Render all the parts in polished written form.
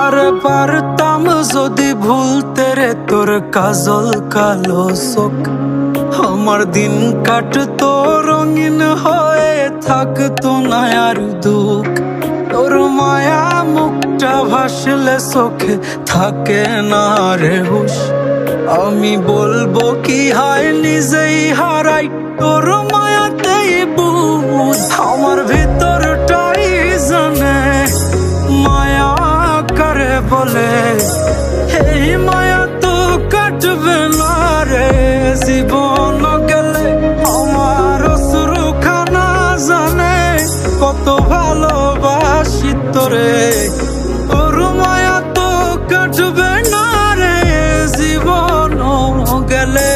আরে পারতাম যদি ভুলতে রে তোর কাজল কালো চোখ, আমার দিন কাটতো রঙিন হয়ে থাকতো না আর দুঃখ। তোর মায়া মুখটা ভাসলে চোখে থাকে না রে হুশ, আমি বলবো কি হয় নিজেই হারাই তোর মায়াতেই বুঝ। আমার ভিতরটাই জানে মায়া করে বলে, এই মায়া তো কাটবে না রে জীবন গেলে। আমার অশ্রুখানা জানে কত ভালোবাসি তোরে, তোর মায়া তো কাটবে না রে জীবন গেলে।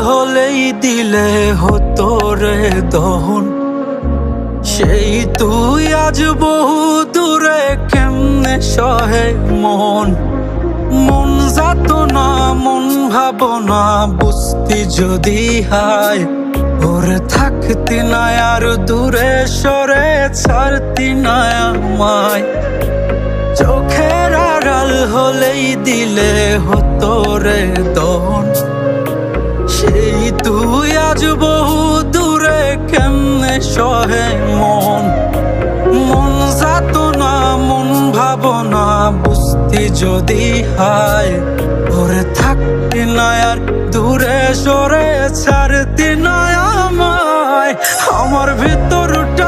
হলেই দিলে হতো রে দহন, সেই তুই আজ বহু দূরে কেমনে সহে মন। মন যাত না মন ভাবনা বুঝতি যদি হায়, ওরে থাকতি না আর দূরে সরে ছাড়তি না আমায়। চোখের আড়াল হলেই দিলে হতো রে দহন, সেই তুই আজ বহু দূরে কেমনে সহে মন। মন যাত না মন ভাবনা বুঝতি যদি হায়, ওরে থাকতি না আর দূরে সরে ছাড়তি না আমায়। আমার ভিতরটা